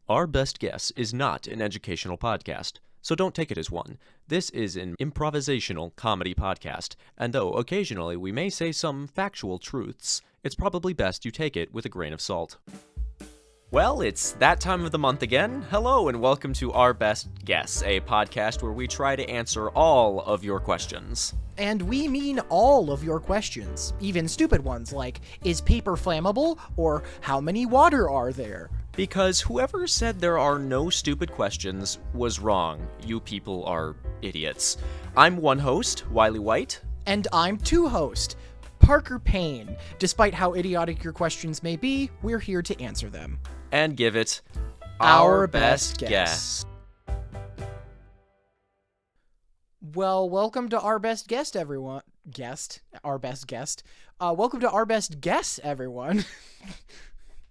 Our Best Guess is not an educational podcast, so don't take it as one. This is an improvisational comedy podcast, and though occasionally we may say some factual truths, it's probably best you take it with a grain of salt. Well, it's that time of the month again. Hello and welcome to Our Best Guess, a podcast where we try to answer all of your questions. And we mean all of your questions, even stupid ones like, is paper flammable? Or how many water are there? Because whoever said there are no stupid questions was wrong. You people are idiots. I'm one host, Wylie White. And I'm two host, Parker Payne. Despite how idiotic your questions may be, we're here to answer them. And give it Our best guess. Well, welcome to Our Best Guest, everyone. Our Best Guest. Welcome to Our Best Guess, everyone.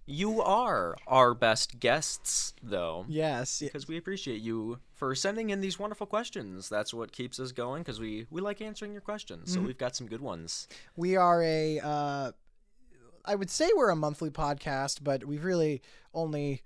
You are our best guests, though. Yes. Because we appreciate you for sending in these wonderful questions. That's what keeps us going, because we like answering your questions, so we've got some good ones. We are I would say we're a monthly podcast, but we've really only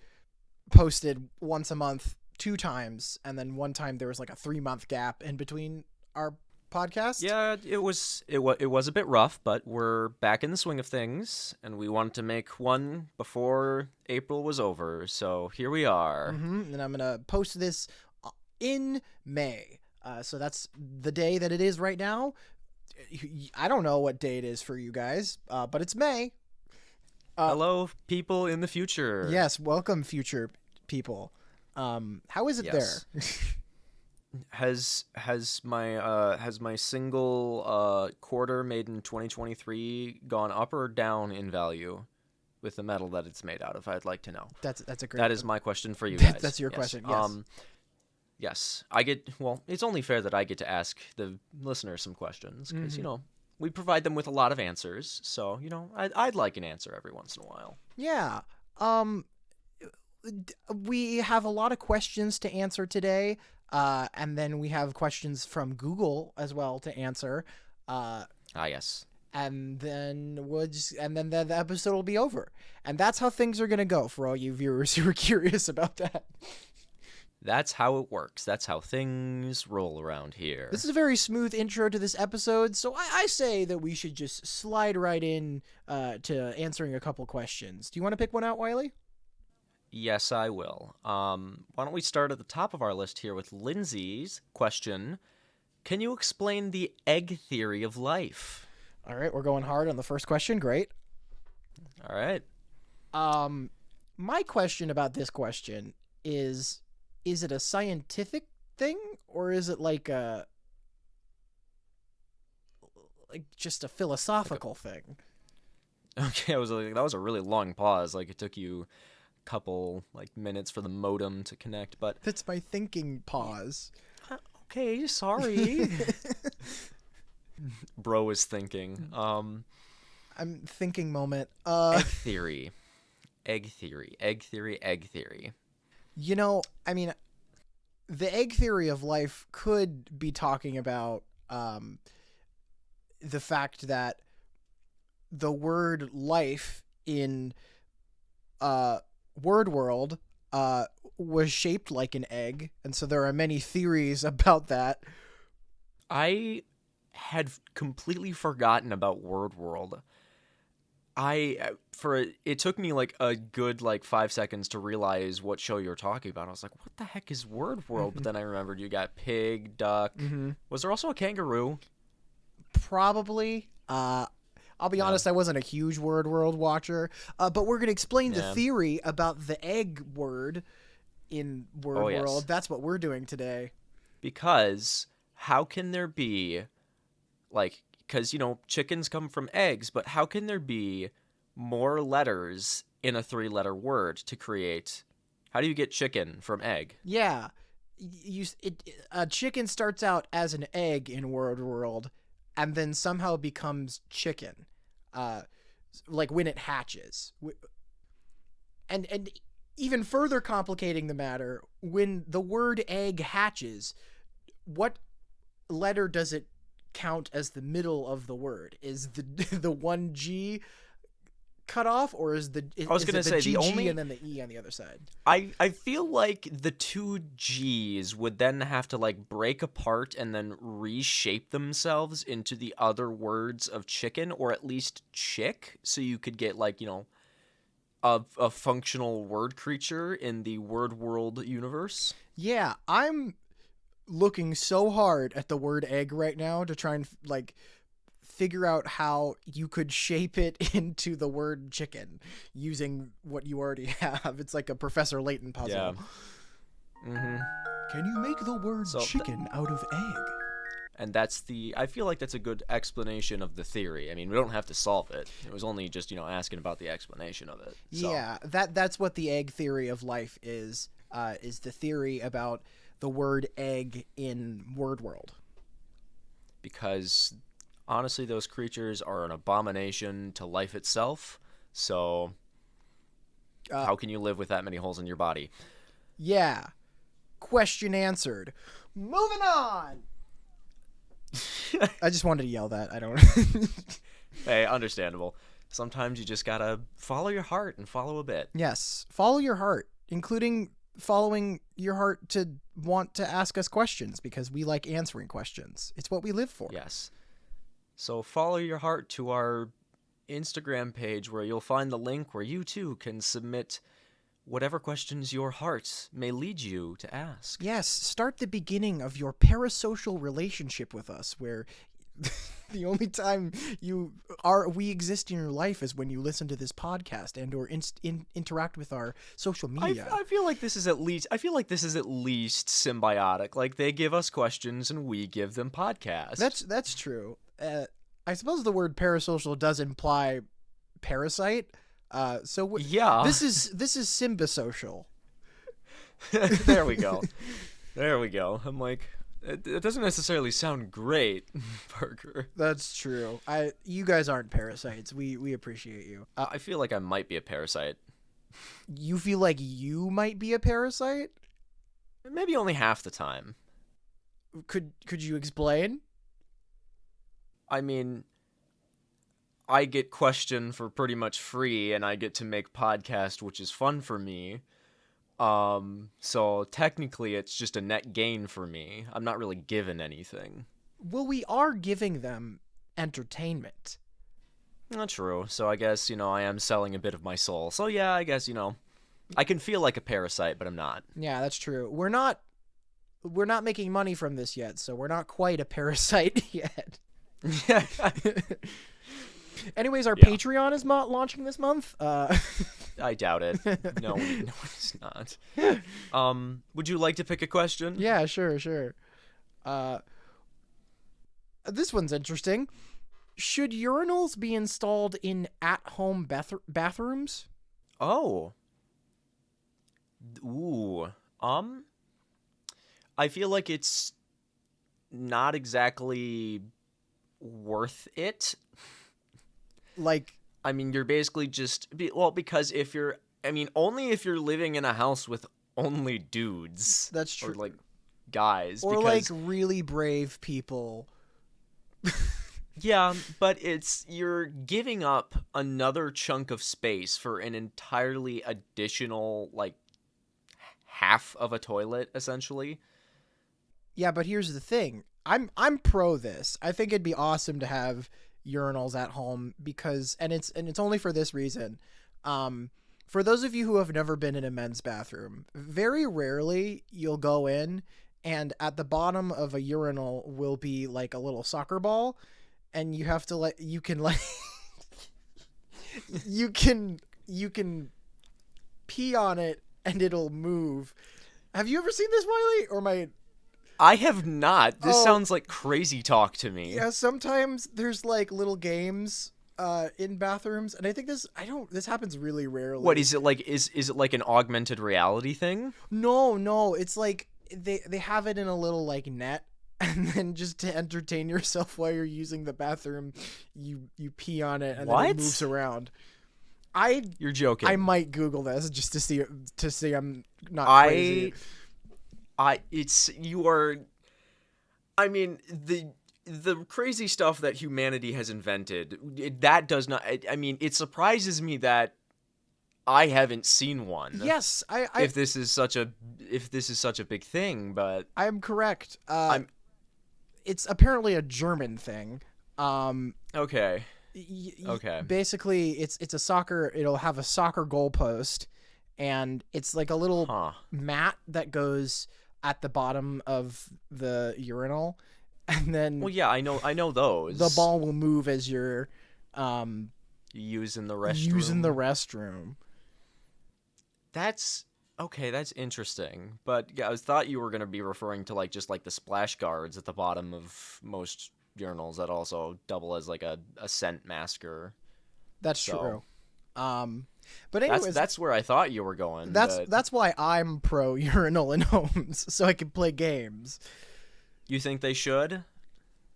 posted once a month 2 times, and then one time there was like a 3-month gap in between our podcast. Yeah, it was a bit rough, but we're back in the swing of things, and we wanted to make one before April was over, so here we are. And I'm gonna post this in May, so that's the day that it is right now. I don't know what day it is for you guys, but it's May. Hello, people in the future. Yes, welcome, future people. How is it there? Has my single quarter made in 2023 gone up or down in value with the metal that it's made out of? I'd like to know. That's a great. That is my question for you guys. That's your question. Yes. Yes. It's only fair that I get to ask the listeners some questions because we provide them with a lot of answers. So I'd like an answer every once in a while. Yeah. We have a lot of questions to answer today. And then we have questions from Google as well to answer. Yes. And then the episode will be over. And that's how things are going to go for all you viewers who are curious about that. That's how it works. That's how things roll around here. This is a very smooth intro to this episode, so I say that we should just slide right in to answering a couple questions. Do you want to pick one out, Wylie? Yes, I will. Why don't we start at the top of our list here with Lindsay's question. Can you explain the egg theory of life? All right, we're going hard on the first question. Great. All right. My question about this question is it a scientific thing or is it like just a philosophical thing? Okay, that was a really long pause. Like it took you couple minutes for the modem to connect, but that's my thinking pause. Okay, sorry. Bro is thinking. I'm thinking moment. Egg theory. I mean, the egg theory of life could be talking about the fact that the word life in word world was shaped like an egg, and so there are many theories about that. I had completely forgotten about word world. It took me like a good 5 seconds to realize what show you're talking about. I was like, what the heck is word world? But then I remembered you got pig, duck. Was there also a kangaroo? Probably. I'll be honest, I wasn't a huge word world watcher, but we're going to explain the theory about the egg word in word world. That's what we're doing today. Because how can there be, because, chickens come from eggs, but how can there be more letters in a 3-letter word to create, how do you get chicken from egg? Yeah. A chicken starts out as an egg in word world and then somehow becomes chicken. When it hatches. And even further complicating the matter, when the word egg hatches, what letter does it count as the middle of the word? Is the 1G cut off, or is I was gonna say the the GG only and then the E on the other side? I feel like the two G's would then have to like break apart and then reshape themselves into the other words of chicken, or at least chick, so you could get like, a functional word creature in the word world universe. Yeah, I'm looking so hard at the word egg right now to try and like figure out how you could shape it into the word chicken using what you already have. It's like a Professor Layton puzzle. Yeah. Mm-hmm. Can you make the word chicken out of egg? And I feel like that's a good explanation of the theory. I mean, we don't have to solve it. It was only just, asking about the explanation of it. So. Yeah, that's what the egg theory of life is the theory about the word egg in word world. Because honestly, those creatures are an abomination to life itself. So how can you live with that many holes in your body? Yeah. Question answered. Moving on. I just wanted to yell that. I don't. Hey, understandable. Sometimes you just gotta follow your heart and follow a bit. Yes, follow your heart, including following your heart to want to ask us questions, because we like answering questions. It's what we live for. Yes. So follow your heart to our Instagram page, where you'll find the link where you too can submit whatever questions your heart may lead you to ask. Yes, start the beginning of your parasocial relationship with us, where the only time we exist in your life is when you listen to this podcast and or interact with our social media. I feel like this is at least symbiotic. Like, they give us questions and we give them podcasts. That's true. I suppose the word parasocial does imply parasite. Yeah. This is symbisocial. There we go. I'm like, it doesn't necessarily sound great, Parker. That's true. You guys aren't parasites. We appreciate you. I feel like I might be a parasite. You feel like you might be a parasite? Maybe only half the time. Could you explain? I mean, I get questioned for pretty much free, and I get to make podcast, which is fun for me. So technically it's just a net gain for me. I'm not really given anything. Well, we are giving them entertainment. Not true. So I guess, I am selling a bit of my soul. So yeah, I guess, I can feel like a parasite, but I'm not. Yeah, that's true. We're not making money from this yet, so we're not quite a parasite yet. Anyways, our Patreon is launching this month. I doubt it. No, it's not. Would you like to pick a question? Yeah, sure. This one's interesting. Should urinals be installed in at-home bathrooms? Oh. Ooh. I feel like it's not exactly worth it. Like, I mean, you're basically because only if you're living in a house with only dudes. That's true. Or, like, guys. Or, like, really brave people. Yeah, but you're giving up another chunk of space for an entirely additional, like, half of a toilet, essentially. Yeah, but here's the thing. I'm pro this. I think it'd be awesome to have urinals at home because it's only for this reason. For those of you who have never been in a men's bathroom, very rarely you'll go in and at the bottom of a urinal will be like a little soccer ball, and you have to you can pee on it and it'll move. Have you ever seen this, Wylie? Or I have not. This sounds like crazy talk to me. Yeah, sometimes there's like little games in bathrooms, and I think this happens really rarely. What is it like? Is it like an augmented reality thing? No, it's like they have it in a little like net, and then just to entertain yourself while you're using the bathroom, you pee on it and then it moves around. You're joking. I might Google this just to see I'm not crazy. the crazy stuff that humanity has invented, that does not, I mean, it surprises me that I haven't seen one. Yes, if this is such a big thing, but I'm correct. I'm It's apparently a German thing. okay. Okay. Basically, it's a soccer. It'll have a soccer goalpost, and it's like a little mat that goes at the bottom of the urinal, and then Well, yeah, I know those. the ball will move as you're using the restroom. using the restroom. That's okay. That's interesting. But yeah, I thought you were gonna be referring to like just like the splash guards at the bottom of most urinals that also double as like a scent masker. That's So, true. But anyways, that's where I thought you were going. that's why I'm pro urinal in homes, so I can play games. You think they should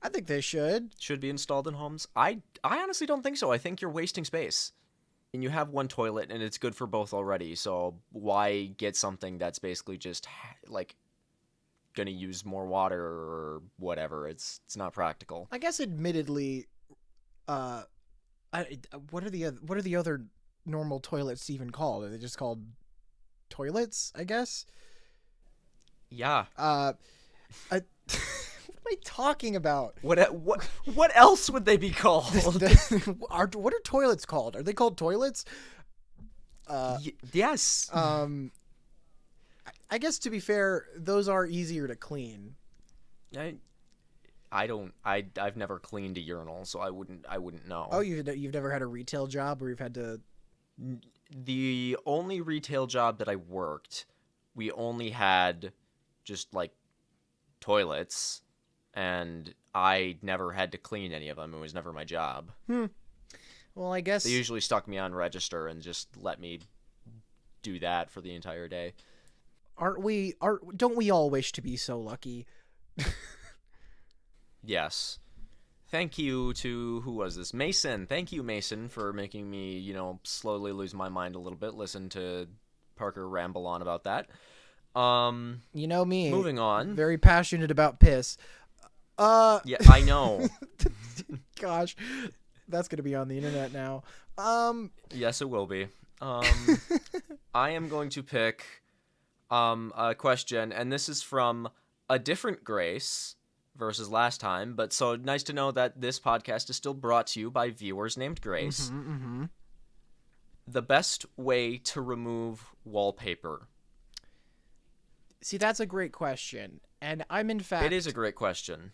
I think they should. be installed in homes? I honestly don't think so. I think you're wasting space. And you have one toilet, and it's good for both already. So why get something that's basically just like gonna use more water or whatever? It's not practical. I guess, admittedly, what are the other normal toilets even called? Are they just called toilets? I guess. Yeah. What am I talking about? What else would they be called? What are toilets called? Are they called toilets? Yes. I guess, to be fair, those are easier to clean. I've never cleaned a urinal, so I wouldn't know. Oh, you've never had a retail job where you've had to. The only retail job that I worked, we only had just like toilets, and I never had to clean any of them. It was never my job. Well, I guess They usually stuck me on register and just let me do that for the entire day. Don't we all wish to be so lucky? Yes. Thank you to, who was this? Mason. Thank you, Mason, for making me, slowly lose my mind a little bit. Listen to Parker ramble on about that. You know me. Moving on. Very passionate about piss. Yeah, I know. Gosh, that's gonna be on the internet now. Yes, it will be. I am going to pick a question, and this is from a different Grace versus last time, but so nice to know that this podcast is still brought to you by viewers named Grace. The best way to remove wallpaper. See, that's a great question, and I'm in fact. It is a great question.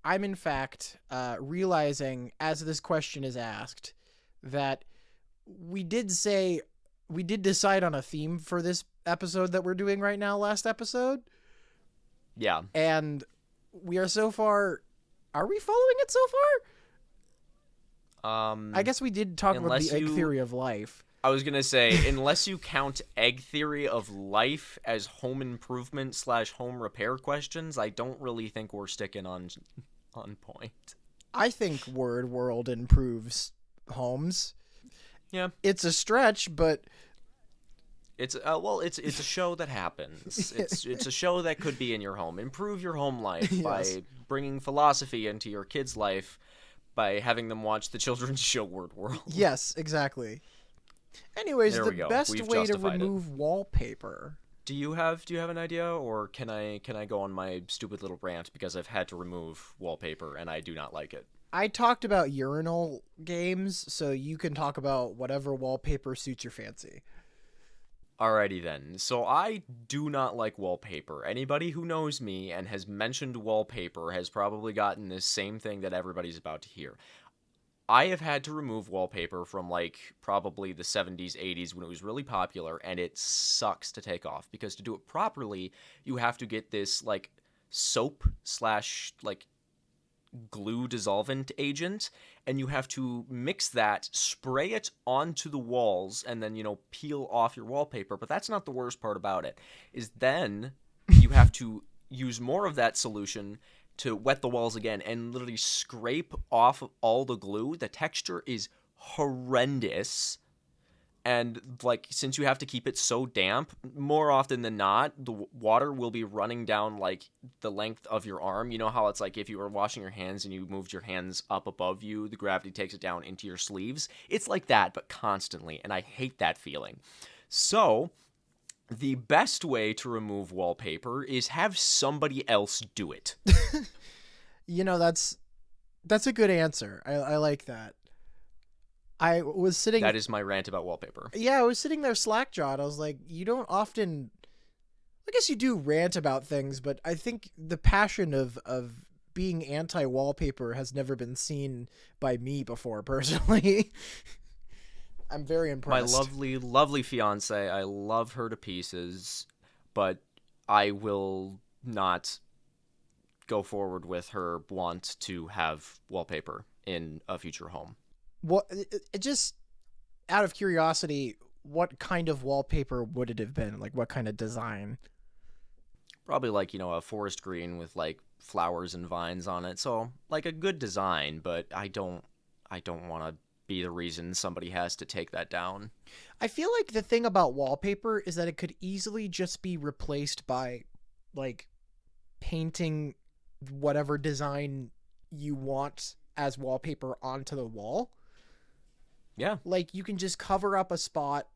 I'm in fact realizing, as this question is asked, that we did decide on a theme for this episode that we're doing right now. Last episode. Yeah. And we are so far. Are we following it so far? I guess we did talk about the egg theory of life. I was gonna say, unless you count egg theory of life as home improvement / home repair questions, I don't really think we're sticking on point. I think Word World improves homes. Yeah, it's a stretch, but it's a show that happens. It's a show that could be in your home. Improve your home life by bringing philosophy into your kids' life by having them watch the children's show Word World. Yes, exactly. Anyways, the best way to remove wallpaper. Do you have an idea, or can I go on my stupid little rant because I've had to remove wallpaper and I do not like it? I talked about urinal games, so you can talk about whatever wallpaper suits your fancy. Alrighty then. So I do not like wallpaper. Anybody who knows me and has mentioned wallpaper has probably gotten this same thing that everybody's about to hear. I have had to remove wallpaper from like probably the 70s, 80s when it was really popular, and it sucks to take off because to do it properly, you have to get this like soap / like glue dissolvent agent, and you have to mix that, spray it onto the walls, and then, peel off your wallpaper. But that's not the worst part about it, is then you have to use more of that solution to wet the walls again and literally scrape off all the glue. The texture is horrendous, And, like, since you have to keep it so damp, more often than not, the water will be running down, like, the length of your arm. You know how it's like if you were washing your hands and you moved your hands up above you, the gravity takes it down into your sleeves? It's like that, but constantly, and I hate that feeling. So, the best way to remove wallpaper is have somebody else do it. You know, that's a good answer. I like that. I was sitting. That is my rant about wallpaper. Yeah, I was sitting there slack-jawed. I was like, you don't often. I guess you do rant about things, but I think the passion of being anti-wallpaper has never been seen by me before, personally. I'm very impressed. My lovely, lovely fiance, I love her to pieces, but I will not go forward with her want to have wallpaper in a future home. What it just out of curiosity, what kind of wallpaper would it have been? Like, what kind of design? Probably like, a forest green with like flowers and vines on it. So like a good design, but I don't want to be the reason somebody has to take that down. I feel like the thing about wallpaper is that it could easily just be replaced by like painting whatever design you want as wallpaper onto the wall. Yeah. Like, you can just cover up a spot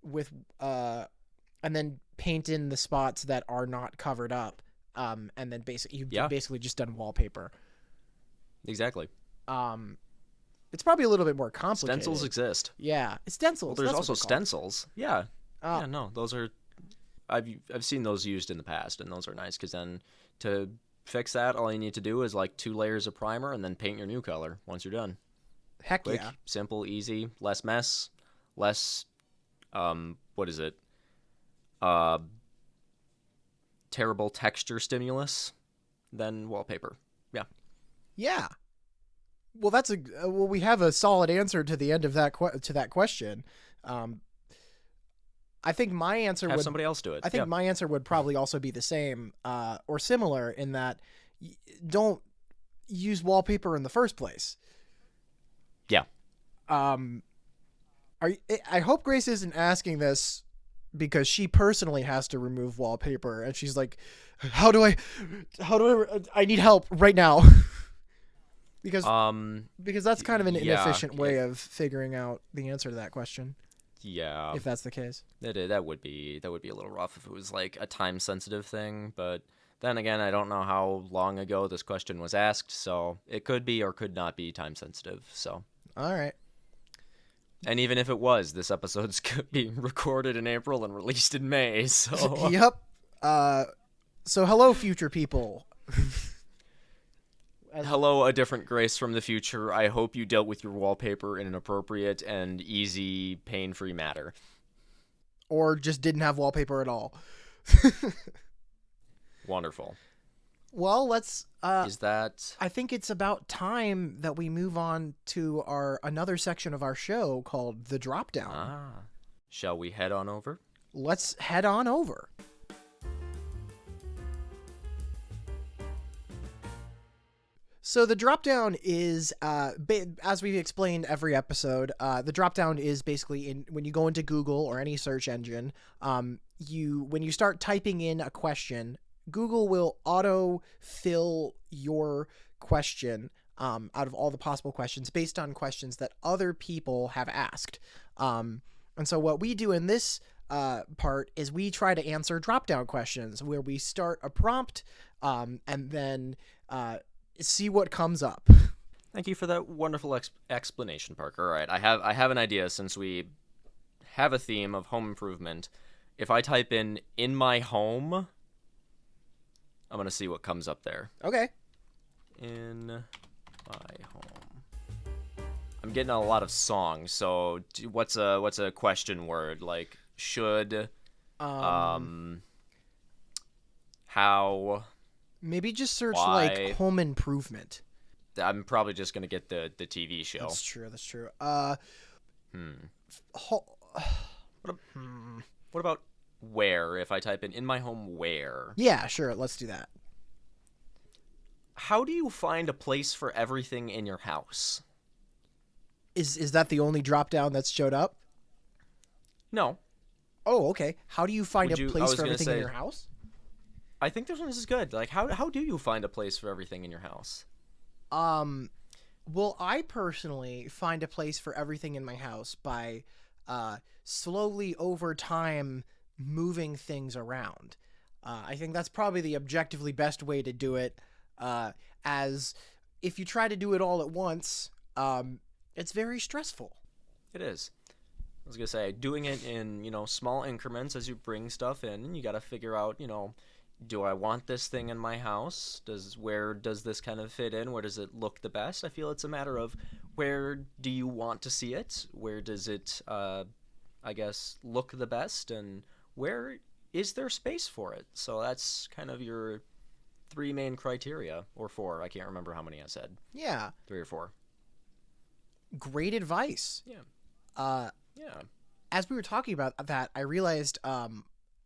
with and then paint in the spots that are not covered up. And then you've basically just done wallpaper. Exactly. It's probably a little bit more complicated. Stencils exist. Yeah, it's stencils. Well, there's also stencils. Yeah. Oh. Yeah, no, those are I've seen those used in the past, and those are nice because then to fix that, all you need to do is like 2 layers of primer and then paint your new color once you're done. Heck Quick, yeah. simple, easy, less mess, less what is it? Terrible texture stimulus than wallpaper. Yeah. Yeah. Well, we have a solid answer to the end of that question. I think my answer Have would somebody else do it. I think my answer would probably also be the same or similar in that don't use wallpaper in the first place. Yeah. I hope Grace isn't asking this because she personally has to remove wallpaper and she's like, how do I need help right now. because that's kind of an inefficient way of figuring out the answer to that question. Yeah. If that's the case. That would be a little rough if it was like a time sensitive thing, but then again, I don't know how long ago this question was asked, so it could be or could not be time sensitive. So, all right. And even if it was, this episode's being recorded in April and released in May, so... Yep. So hello, future people. Hello, a different Grace from the future. I hope you dealt with your wallpaper in an appropriate and easy, pain-free manner. Or just didn't have wallpaper at all. Wonderful. Well, let's... Is that... I think it's about time that we move on to another section of our show called The Drop Down. Ah. Shall we head on over? Let's head on over. So the drop down is, as we've explained every episode, the drop down is basically when you go into Google or any search engine, when you start typing in a question, Google will auto-fill your question out of all the possible questions based on questions that other people have asked. And so what we do in this part is we try to answer drop-down questions where we start a prompt and then see what comes up. Thank you for that wonderful explanation, Parker. All right, I have an idea since we have a theme of home improvement. If I type in my home, I'm going to see what comes up there. Okay. In my home. I'm getting a lot of songs, so what's a question word? Like, should, how... Maybe just search why? Like home improvement. I'm probably just gonna get the TV show. That's true. What about where? If I type in my home, where? Yeah, sure. Let's do that. How do you find a place for everything in your house? Is that the only drop down that's showed up? No. Oh, okay. How do you find Would a you? I place was for gonna everything in say. your house? I think this one is good. Like, how do you find a place for everything in your house? Um, well, I personally find a place for everything in my house by slowly over time moving things around. I think that's probably the objectively best way to do it. As if you try to do it all at once, it's very stressful. It is. I was gonna say doing it in small increments as you bring stuff in. You got to figure out do I want this thing in my house? Where does this kind of fit in? Where does it look the best? I feel it's a matter of where do you want to see it? Where does it, I guess, look the best? And where is there space for it? So that's kind of your three main criteria, or four. I can't remember how many I said. Yeah, Three or four. great advice. Yeah. Uh, Yeah. as we were talking about that, I realized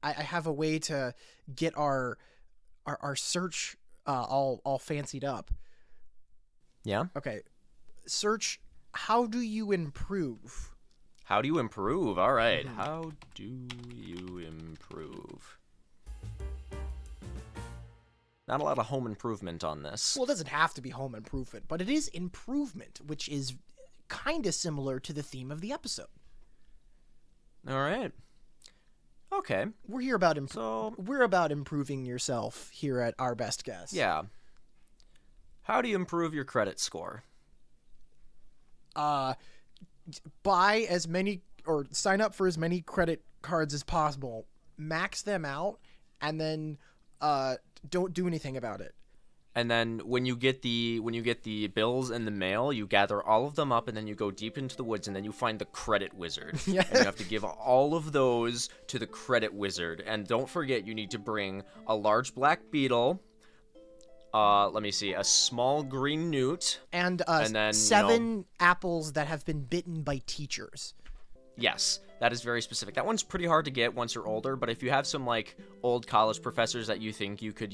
I have a way to get our search all fancied up. Yeah. Okay, search. How do you improve? How do you improve? All right. Mhm. How do you improve? Not a lot of home improvement on this. Well, it doesn't have to be home improvement, but it is improvement, which is kind of similar to the theme of the episode. All right. Okay. We're here about So, we're about improving yourself here at Our Best Guess. yeah. How do you improve your credit score? Buy as many or sign up for as many credit cards as possible, max them out, and then don't do anything about it. And then when you get the bills in the mail, you gather all of them up, and then you go deep into the woods, and then you find the credit wizard. Yeah. And you have to give all of those to the credit wizard. And don't forget, you need to bring a large black beetle. Let me see, a small green newt. And then, 7 apples that have been bitten by teachers. Yes, that is very specific. That one's pretty hard to get once you're older, but if you have some, like, old college professors that you think you could,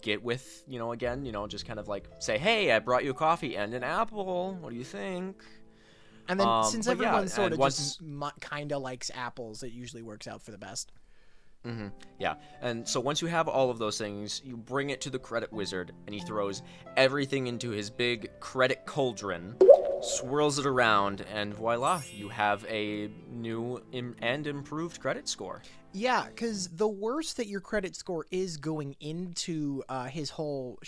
get with, again, just kind of, like, say, hey, I brought you a coffee and an apple. What do you think? And then since but yeah, everyone sort and of once- just kind of likes apples, it usually works out for the best. Yeah, and so once you have all of those things, you bring it to the credit wizard, and he throws everything into his big credit cauldron, swirls it around, and voila, you have a new and improved credit score. Yeah, because the worse that your credit score is going into his whole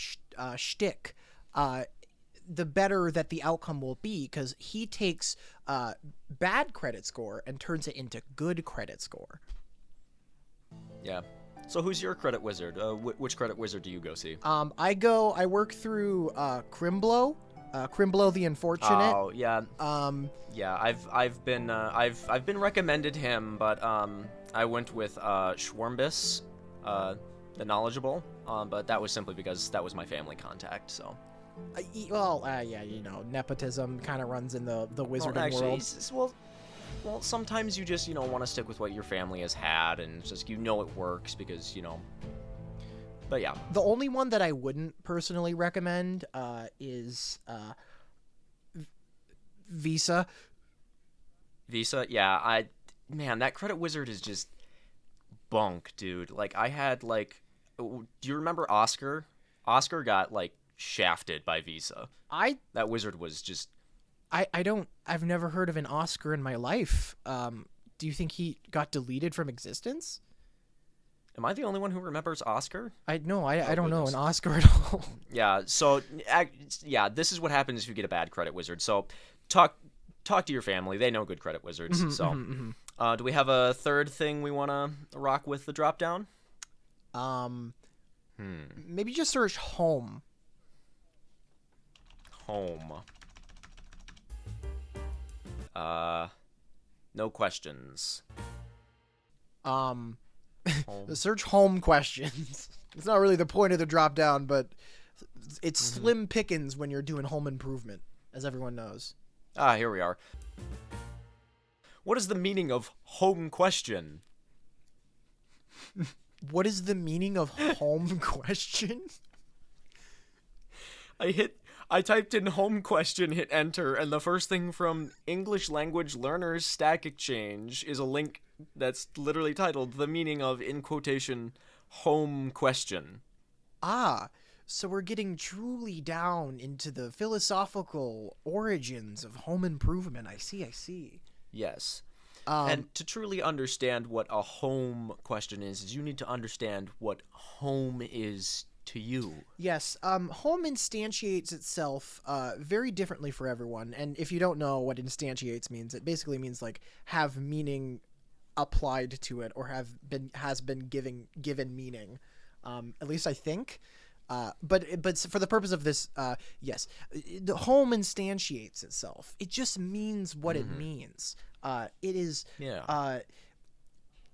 shtick, the better that the outcome will be, because he takes bad credit score and turns it into good credit score. Yeah. So who's your credit wizard? Which credit wizard do you go see? I work through Crimblow, Crimblow the Unfortunate. Oh yeah. Yeah, I've been recommended him, but I went with Schwarmbus, the Knowledgeable, but that was simply because that was my family contact. So. Yeah, nepotism kind of runs in the wizarding world. Well, sometimes you just want to stick with what your family has had, and it's just it works because But yeah. The only one that I wouldn't personally recommend is Visa. Visa, yeah, man, that credit wizard is just bunk, dude. Like, I had, like, do you remember Oscar? Oscar got, like, shafted by Visa. That wizard was just... I've never heard of an Oscar in my life. Do you think he got deleted from existence? Am I the only one who remembers Oscar? I don't know an Oscar at all. Yeah, so, yeah, this is what happens if you get a bad credit wizard. So, talk to your family. They know good credit wizards. Do we have a third thing we want to rock with the drop down? Maybe just search home. Home. No questions. Search home questions. It's not really the point of the drop down, but it's slim pickings when you're doing home improvement, as everyone knows. Here we are. What is the meaning of home question? What is the meaning of home question? I I typed in home question, hit enter, and the first thing from English Language Learners Stack Exchange is a link that's literally titled "The Meaning of," in quotation, "home question." Ah, so we're getting truly down into the philosophical origins of home improvement. I see. Yes. Um, And to truly understand what a home question is you need to understand what home is to you. yes, home instantiates itself very differently for everyone. And if you don't know what instantiates means, it basically means like have meaning applied to it or has been given meaning. At least I think. But for the purpose of this, yes, the home instantiates itself. It just means what it means. It is Yeah.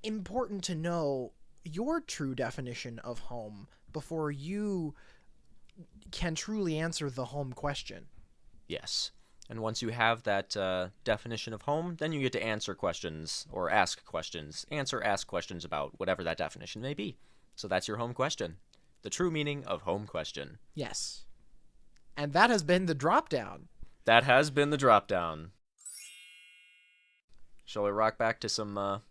important to know your true definition of home before you can truly answer the home question. Yes. And once you have that definition of home, then you get to answer questions or ask questions. Ask questions about whatever that definition may be. So that's your home question. The true meaning of home question. Yes. And that has been the drop down. That has been the drop down. Shall we rock back to some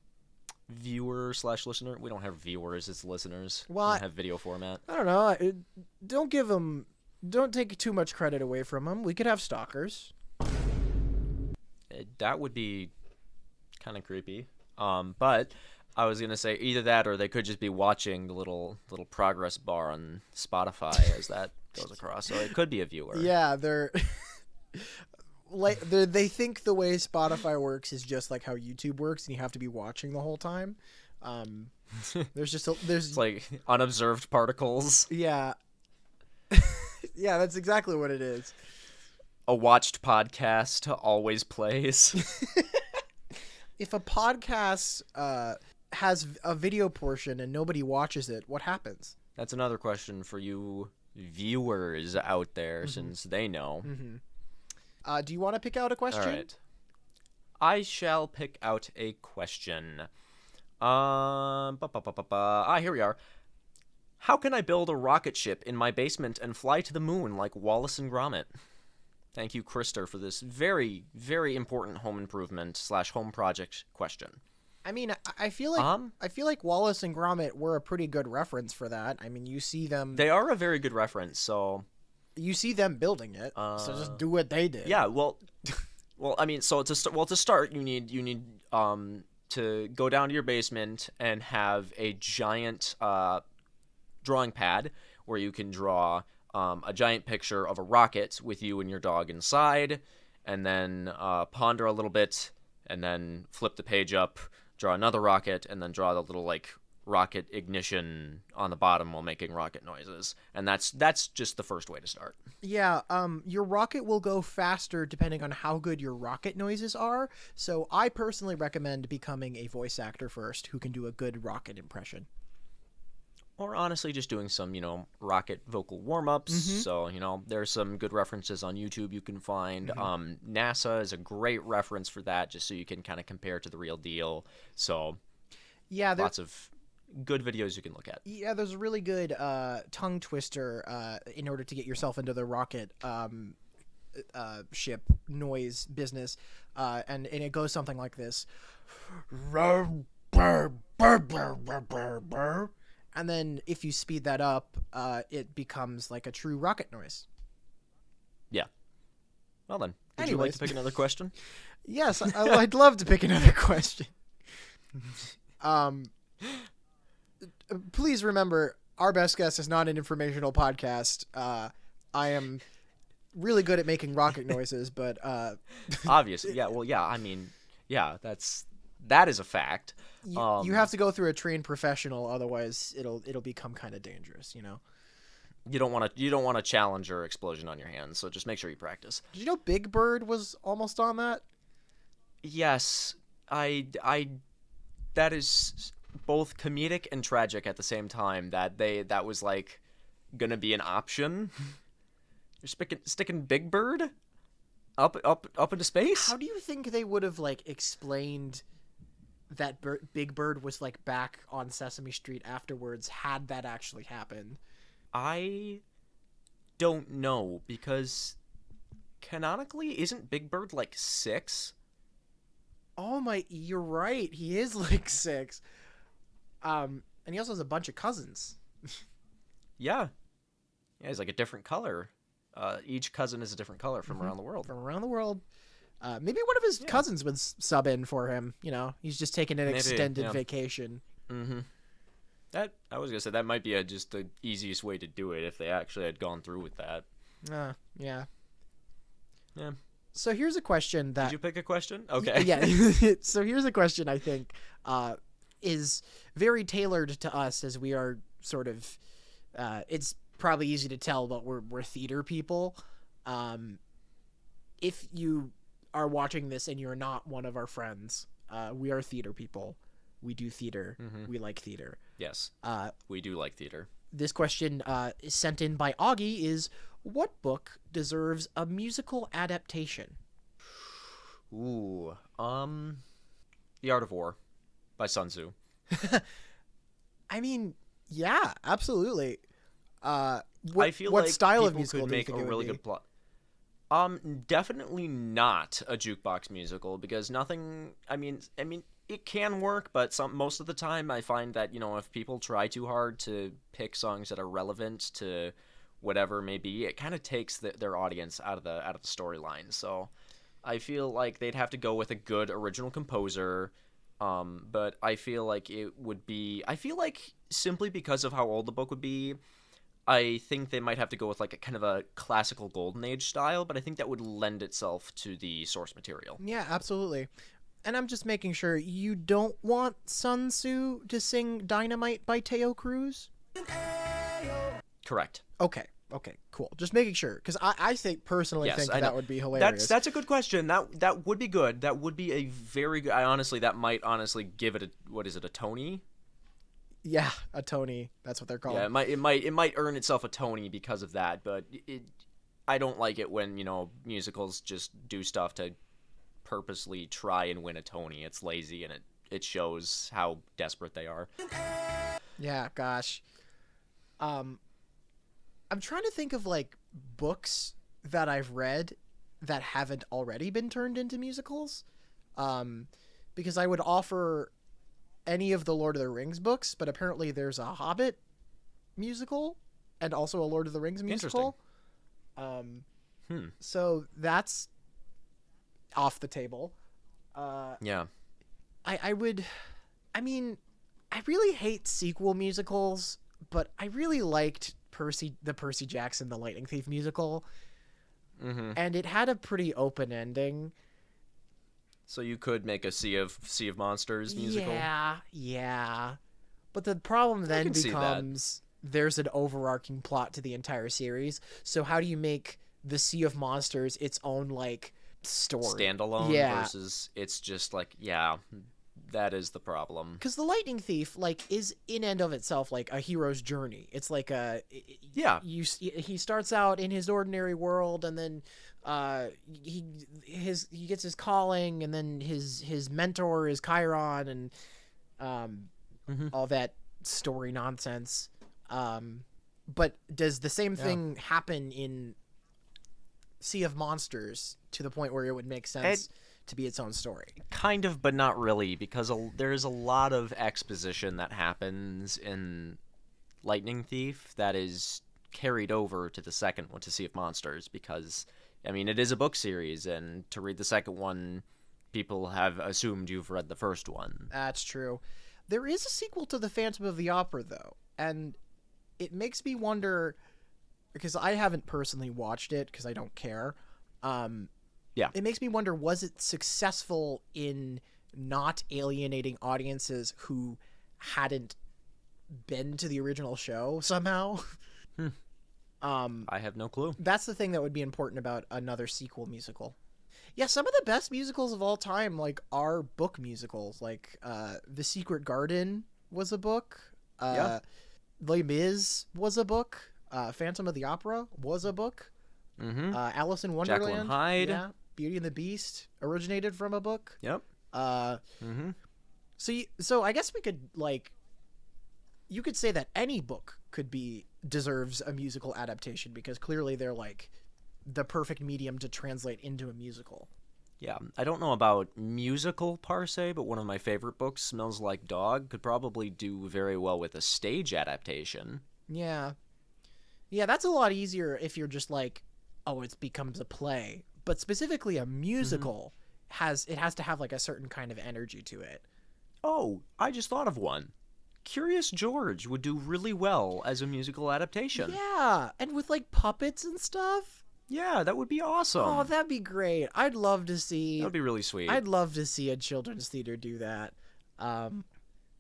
viewer/listener? We don't have viewers, it's listeners. Well, We don't have video format. I don't know. Don't take too much credit away from them. We could have stalkers. That would be kind of creepy. But I was gonna say either that or they could just be watching the little progress bar on Spotify as that goes across. So it could be a viewer. Yeah, they're like they think the way Spotify works is just like how YouTube works, and you have to be watching the whole time. There's It's like unobserved particles. yeah, yeah, that's exactly what it is. A watched podcast always plays. If a podcast has a video portion and nobody watches it, what happens? That's another question for you viewers out there, since they know. Do you want to pick out a question? All right. I shall pick out a question. Here we are. How can I build a rocket ship in my basement and fly to the moon like Wallace and Gromit? Thank you, Krister, for this very, very important home improvement / home project question. I mean, I feel like Wallace and Gromit were a pretty good reference for that. I mean, you see them. They are a very good reference, so You see them building it, so just do what they did. yeah. Well, I mean, so to start, you need to go down to your basement and have a giant drawing pad where you can draw a giant picture of a rocket with you and your dog inside, and then ponder a little bit, and then flip the page up, draw another rocket, and then draw the little rocket ignition on the bottom while making rocket noises. And that's just the first way to start. Yeah, your rocket will go faster depending on how good your rocket noises are. So I personally recommend becoming a voice actor first who can do a good rocket impression. Or honestly, just doing some, rocket vocal warm-ups. So, there's some good references on YouTube you can find. NASA is a great reference for that, just so you can kind of compare to the real deal. So, yeah, lots of good videos you can look at. Yeah, there's a really good tongue twister in order to get yourself into the rocket ship noise business. And it goes something like this. And then if you speed that up, it becomes like a true rocket noise. Yeah. Well then, would you like to pick another question? Yes, I'd love to pick another question. Please remember, Our Best Guess is not an informational podcast. I am really good at making rocket noises, but obviously, yeah. Well, yeah. I mean, yeah. That is a fact. You have to go through a trained professional, otherwise it'll become kind of dangerous. You don't want to challenge or explosion on your hands, so just make sure you practice. Did you know Big Bird was almost on that? Yes, that is both comedic and tragic at the same time. That was gonna be an option. You're sticking Big Bird up into space. How do you think they would have explained that Big Bird was back on Sesame Street afterwards had that actually happened? I don't know, because canonically, isn't Big Bird like 6? Oh my, you're right. He is like 6. And he also has a bunch of cousins. Yeah. Yeah, he's like a different color. Each cousin is a different color from around the world. From around the world. Maybe one of his cousins would sub in for him. You know, he's just taking an extended vacation. Mm-hmm. That, I was gonna say, that might be just the easiest way to do it if they actually had gone through with that. Yeah. Yeah. So here's a question that... Did you pick a question? Okay. Yeah. So here's a question I think is very tailored to us, as we are sort of... it's probably easy to tell, but we're theater people. If you are watching this and you're not one of our friends, we are theater people. We do theater. Mm-hmm. We like theater. Yes. We do like theater. This question is sent in by Augie is, what book deserves a musical adaptation? Ooh. The Art of War by Sun Tzu. I mean, yeah, absolutely. I feel what like style of people musical could do you make think a it would really be? good plot. Definitely not a jukebox musical, because nothing. I mean, it can work, but most of the time, I find that, you know, if people try too hard to pick songs that are relevant to whatever may be, it kind of takes their audience out of the storyline. So, I feel like they'd have to go with a good original composer. But I feel like it would be. I feel like simply because of how old the book would be, I think they might have to go with like a kind of a classical golden age style, but I think that would lend itself to the source material. Yeah, absolutely. And I'm just making sure you don't want Sun Tzu to sing Dynamite by Teo Cruz? Correct. Okay, cool. Just making sure, because I think personally Yes, think I know. that would be hilarious. That's a good question. That would be good. That would be a very good. That might honestly give it a Tony? Yeah, a Tony. That's what they're called. Yeah, it might earn itself a Tony because of that, but I don't like it when, you know, musicals just do stuff to purposely try and win a Tony. It's lazy, and it shows how desperate they are. Yeah, gosh. I'm trying to think of like books that I've read that haven't already been turned into musicals. Because I would offer any of the Lord of the Rings books, but apparently there's a Hobbit musical and also a Lord of the Rings musical. So that's off the table. Yeah. I really hate sequel musicals, but I really liked the Percy Jackson The Lightning Thief musical. Mm-hmm. And it had a pretty open ending. So you could make a Sea of Monsters musical? Yeah. But the problem then can see becomes there's an overarching plot to the entire series. So how do you make the Sea of Monsters its own, like, story? Standalone versus it's just like, yeah, that is the problem. Because the Lightning Thief, like, is in and of itself like a hero's journey. It's like he starts out in his ordinary world, and then he gets his calling, and then his mentor is Chiron, and all that story nonsense. But does the same thing happen in Sea of Monsters to the point where it would make sense to be its own story? Kind of, but not really, because there's a lot of exposition that happens in Lightning Thief that is carried over to the second one, to Sea of Monsters, because, I mean, it is a book series, and to read the second one, people have assumed you've read the first one. That's true. There is a sequel to The Phantom of the Opera, though, and it makes me wonder, because I haven't personally watched it, because I don't care. Yeah. It makes me wonder, was it successful in not alienating audiences who hadn't been to the original show somehow? I have no clue. That's the thing that would be important about another sequel musical. Yeah, some of the best musicals of all time, like, are book musicals. Like, The Secret Garden was a book. Les Mis was a book. Phantom of the Opera was a book. Mm-hmm. Alice in Wonderland. Jekyll and Hyde. Yeah. Beauty and the Beast originated from a book. Yep. So I guess we could, like, you could say that any book deserves a musical adaptation, because clearly they're like the perfect medium to translate into a musical. Yeah, I don't know about musical per se, but one of my favorite books, Smells Like Dog, could probably do very well with a stage adaptation. Yeah. Yeah, that's a lot easier if you're just like, oh, it becomes a play. But specifically a musical has to have like a certain kind of energy to it. Oh, I just thought of one. Curious George would do really well as a musical adaptation. Yeah, and with like puppets and stuff. Yeah, that would be awesome. Oh, that'd be great. I'd love to see. That would be really sweet. I'd love to see a children's theater do that. That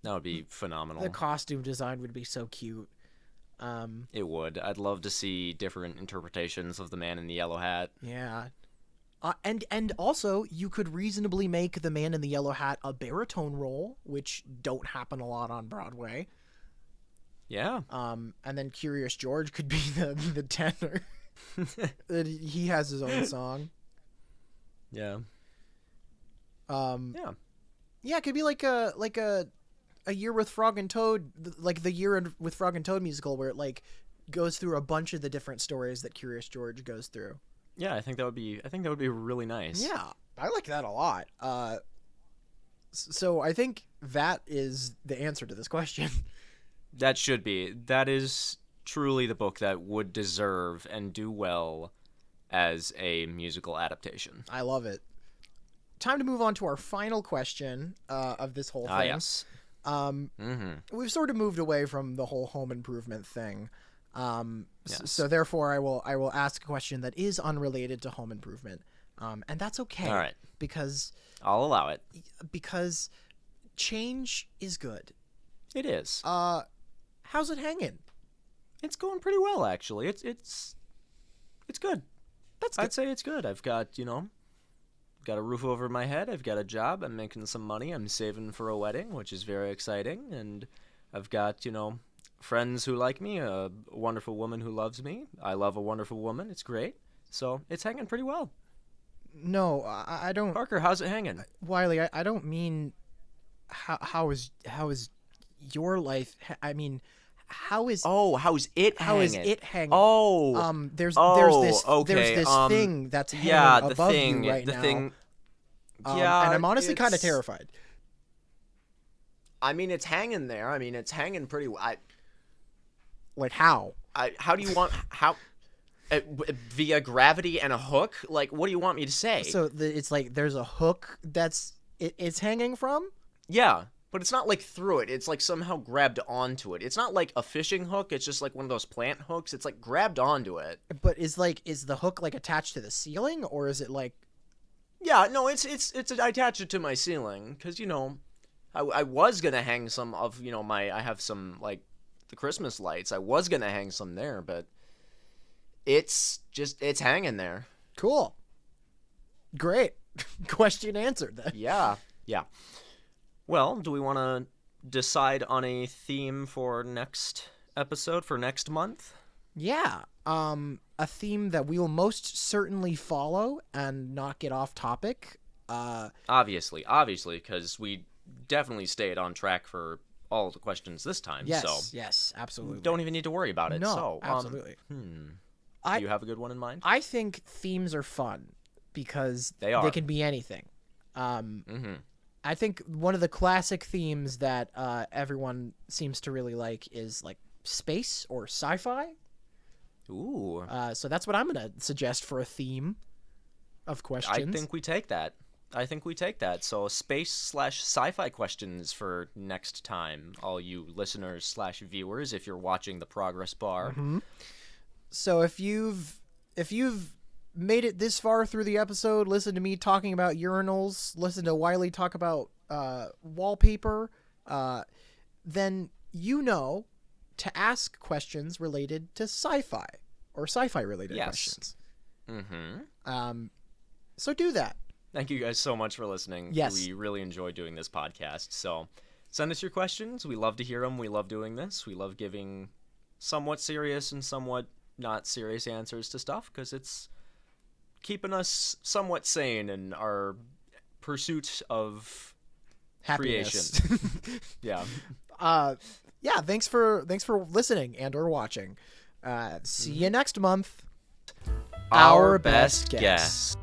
would be phenomenal. The costume design would be so cute. It would. I'd love to see different interpretations of the Man in the Yellow Hat. Yeah. And also, you could reasonably make the Man in the Yellow Hat a baritone role, which don't happen a lot on Broadway. Yeah. And then Curious George could be the tenor. He has his own song. Yeah. Yeah. Yeah, it could be like a Year with Frog and Toad, like the Year with Frog and Toad musical, where it like goes through a bunch of the different stories that Curious George goes through. Yeah, I think that would be really nice. Yeah, I like that a lot. So I think that is the answer to this question. That should be. That is truly the book that would deserve and do well as a musical adaptation. I love it. Time to move on to our final question of this whole thing. Yes. We've sort of moved away from the whole home improvement thing. Yes. So therefore I will ask a question that is unrelated to home improvement. And that's okay. All right. Because I'll allow it. Because change is good. It is. How's it hanging? It's going pretty well, actually. It's good. That's good. I'd say it's good. I've got, got a roof over my head. I've got a job. I'm making some money. I'm saving for a wedding, which is very exciting. And I've got, friends who like me, a wonderful woman who loves me. I love a wonderful woman. It's great. So it's hanging pretty well. No, I don't. Parker, how's it hanging? Wiley, I don't mean how is your life? I mean, how is how's it hanging? How is it hanging? Oh, there's okay. There's this thing that's hanging above you right now. Thing. Yeah, and I'm honestly kind of terrified. I mean, it's hanging there. I mean, it's hanging pretty. Like how? How do you want how? Via gravity and a hook? Like, what do you want me to say? So it's like there's a hook it's hanging from? Yeah, but it's not like through it. It's like somehow grabbed onto it. It's not like a fishing hook. It's just like one of those plant hooks. It's like grabbed onto it. But is the hook like attached to the ceiling, or is it like? Yeah, no, it's I attach it to my ceiling because I was gonna hang some of I have some like the Christmas lights. I was gonna hang some there, but it's hanging there. Cool. Great. Question answered then. Yeah. Well, do we want to decide on a theme for next episode, for next month? Yeah. A theme that we will most certainly follow and not get off topic. Obviously, because we definitely stayed on track for all the questions this time. Yes, absolutely. Don't even need to worry about it. No, so, absolutely. Do you have a good one in mind? I think themes are fun because they can be anything. I think one of the classic themes that everyone seems to really like is like space or sci-fi. Ooh. So that's what I'm going to suggest for a theme of questions. I think we take that. So space/sci-fi questions for next time, all you listeners/viewers, if you're watching the progress bar. Mm-hmm. So if you've made it this far through the episode, listen to me talking about urinals, listen to Wylie talk about wallpaper, then to ask questions related to sci-fi or sci-fi related questions. Mm-hmm. So do that. Thank you guys so much for listening. Yes. We really enjoy doing this podcast. So send us your questions. We love to hear them. We love doing this. We love giving somewhat serious and somewhat not serious answers to stuff because it's keeping us somewhat sane in our pursuit of happiness. Creation. Yeah. yeah, thanks for listening and or watching. See you next month. Our best guess.